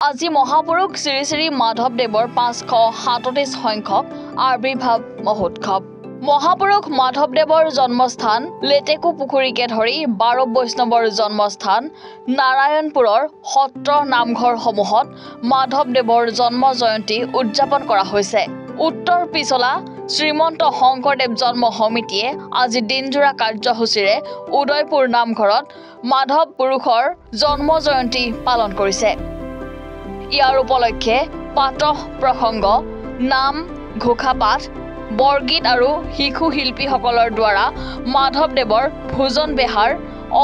আজি মহাপুৰুষ শ্ৰী শ্ৰী মাধৱদেৱৰ 537 সংখ্যক আবিৰ্ভাৱ মহোৎসৱ। মহাপুৰুষ মাধৱদেৱৰ জন্মস্থান লেটেকু পুখুৰীকে ধৰি 12 বৈষ্ণৱৰ জন্মস্থান নাৰায়ণপুৰৰ সত্ৰ নামঘৰসমূহত মাধৱদেৱৰ জন্ম জয়ন্তী উদযাপন কৰা হৈছে। উত্তৰ পিছলা শ্ৰীমন্ত শংকৰদেৱ জন্ম সমিতিয়ে আজি দিনজোৰা কাৰ্যসূচীৰে উদয়পুৰ নামঘৰত মাধৱ পুৰুষৰ জন্ম জয়ন্তী পালন কৰিছে। ইয়াৰ উপলক্ষে পাতহ প্ৰসংগ, নাম, ঘোষাপাঠ, বৰগীত আৰু শিশু শিল্পীসকলৰ দ্বাৰা মাধৱদেৱৰ ভোজন বেহাৰ,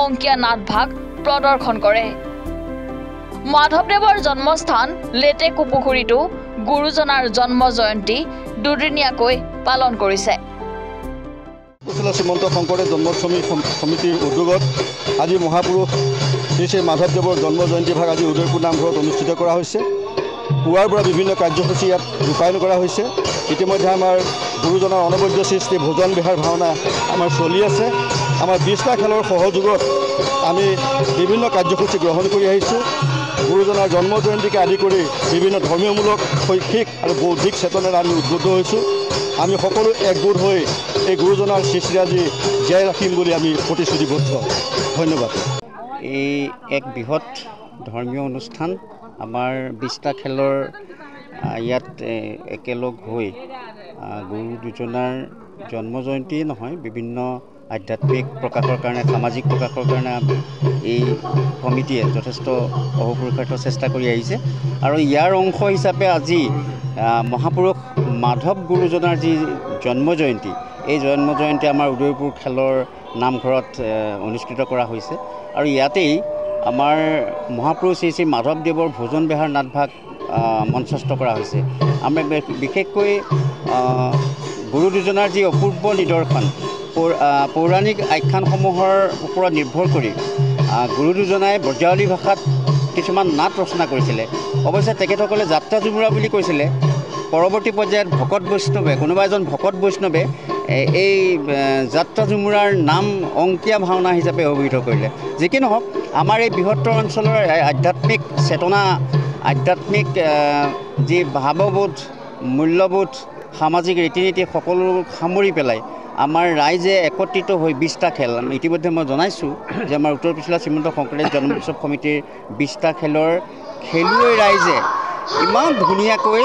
অংকীয়া নাটভাগ প্ৰদৰ্শন কৰে। মাধৱদেৱৰ জন্মস্থান লেটেকু পুখুৰীতো গুৰুজনাৰ জন্ম জয়ন্তী দুদিনীয়াকৈ পালন কৰিছে। শ্ৰীমন্ত শংকৰদেৱ জন্মাষ্টমী সমিতিৰ উদ্যোগত আজি মহাপুৰুষ শ্ৰী শ্ৰী মাধৱদেৱৰ জন্ম জয়ন্তী ভাগ আজি উদয়পুৰ নামঘৰত অনুষ্ঠিত কৰা হৈছে। পুৱাৰ পৰা বিভিন্ন কাৰ্যসূচী ইয়াত ৰূপায়ণ কৰা হৈছে। ইতিমধ্যে আমাৰ গুৰুজনাৰ অনবদ্য সৃষ্টি ভোজন বিহাৰ ভাওনা আমাৰ চলি আছে। আমাৰ 20টা খেলৰ সহযোগত আমি বিভিন্ন কাৰ্যসূচী গ্ৰহণ কৰি আহিছোঁ। গুৰুজনাৰ জন্ম জয়ন্তীকে আদি কৰি বিভিন্ন ধৰ্মীয়মূলক, শৈক্ষিক আৰু বৌদ্ধিক চেতনাৰে আমি উদ্বুদ্ধ হৈছোঁ। আমি সকলো একগোট হৈ এই গুৰুজনাৰ সৃষ্টি আজি জীয়াই ৰাখিম বুলি আমি প্ৰতিশ্ৰুতিবদ্ধ। ধন্যবাদ। এই এক বৃহৎ ধৰ্মীয় অনুষ্ঠান। আমাৰ 20টা খেলৰ ইয়াত একেলগ হৈ গুৰু দুজনাৰ জন্ম জয়ন্তী নহয়, বিভিন্ন আধ্যাত্মিক প্ৰকাশৰ কাৰণে, সামাজিক প্ৰকাশৰ কাৰণে এই কমিটিয়ে যথেষ্ট অহোপুৰুষাৰ্থ চেষ্টা কৰি আহিছে। আৰু ইয়াৰ অংশ হিচাপে আজি মহাপুৰুষ মাধৱ গুৰুজনাৰ যি জন্ম জয়ন্তী, এই জন্ম জয়ন্তী আমাৰ উদয়পুৰ খেলৰ নামঘৰত অনুষ্ঠিত কৰা হৈছে। আৰু ইয়াতেই আমাৰ মহাপুৰুষ শ্ৰী শ্ৰী মাধৱদেৱৰ ভোজন বেহাৰ নাটভাগ মঞ্চস্থ কৰা হৈছে। আমি বিশেষকৈ গুৰু দুজনাৰ যি অপূৰ্ব নিদৰ্শন, পৌৰাণিক আখ্যানসমূহৰ ওপৰত নিৰ্ভৰ কৰি গুৰু দুজনাই ব্ৰজাৱলী ভাষাত কিছুমান নাট ৰচনা কৰিছিলে। অৱশ্যে তেখেতসকলে যাত্ৰা ঝুমুৰা বুলি কৈছিলে। পৰৱৰ্তী পৰ্যায়ত কোনোবা এজন ভকত বৈষ্ণৱে এই যাত্ৰা ঝুমুৰাৰ নাম অংকীয়া ভাওনা হিচাপে অভিহিত কৰিলে। যি কি নহওক, আমাৰ এই বৃহত্তৰ অঞ্চলৰ আধ্যাত্মিক চেতনা, আধ্যাত্মিক যি ভাৱবোধ, মূল্যবোধ, সামাজিক ৰীতি নীতি সকলো সামৰি পেলাই আমাৰ ৰাইজে একত্ৰিত হৈ 20টা খেল, ইতিমধ্যে মই জনাইছোঁ যে আমাৰ উত্তৰ পিছলা শ্ৰীমন্ত শংকৰদেৱ জন্মোৎসৱ সমিতিৰ 20টা খেলৰ খেলুৱৈ ৰাইজে ইমান ধুনীয়াকৈ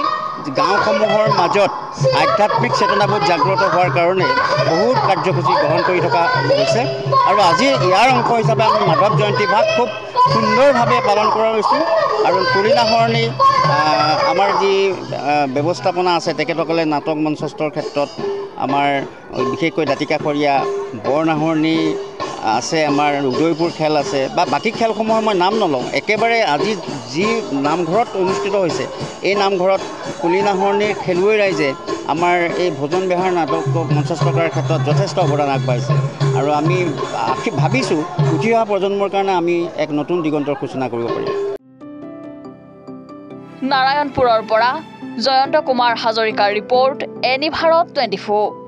গাঁওসমূহৰ মাজত আধ্যাত্মিক চেতনাবোধ জাগ্ৰত হোৱাৰ কাৰণে বহুত কাৰ্যসূচী গ্ৰহণ কৰি থকা হৈছে। আৰু আজি ইয়াৰ অংশ হিচাপে আমি মাধৱ জয়ন্তী ভাগ খুব সুন্দৰভাৱে পালন কৰা হৈছোঁ। আৰু কুলিনাহৰণি আমাৰ যি ব্যৱস্থাপনা আছে, তেখেতসকলে নাটক মঞ্চস্থৰ ক্ষেত্ৰত আমাৰ বিশেষকৈ দাঁতিকাষৰীয়া বৰনাহৰণি আছে, আমাৰ উদয়পুৰ খেল আছে, বা বাকী খেলসমূহৰ মই নাম নলওঁ। একেবাৰে আজি যি নামঘৰত অনুষ্ঠিত হৈছে, এই নামঘৰত কুলিনাহৰণিৰ খেলুৱৈ ৰাইজে আমাৰ এই ভোজন বেহাৰ নাটক মঞ্চস্থ কৰাৰ ক্ষেত্ৰত যথেষ্ট অৱদান আগবাঢ়িছে। আৰু আমি ভাবিছোঁ উঠি অহা প্ৰজন্মৰ কাৰণে আমি এক নতুন দিগন্তৰ সূচনা কৰিব পাৰিম। নাৰায়ণপুৰৰ পৰা জয়ন্ত কুমাৰ হাজৰিকাৰ ৰিপৰ্ট, এনি ভাৰত 24।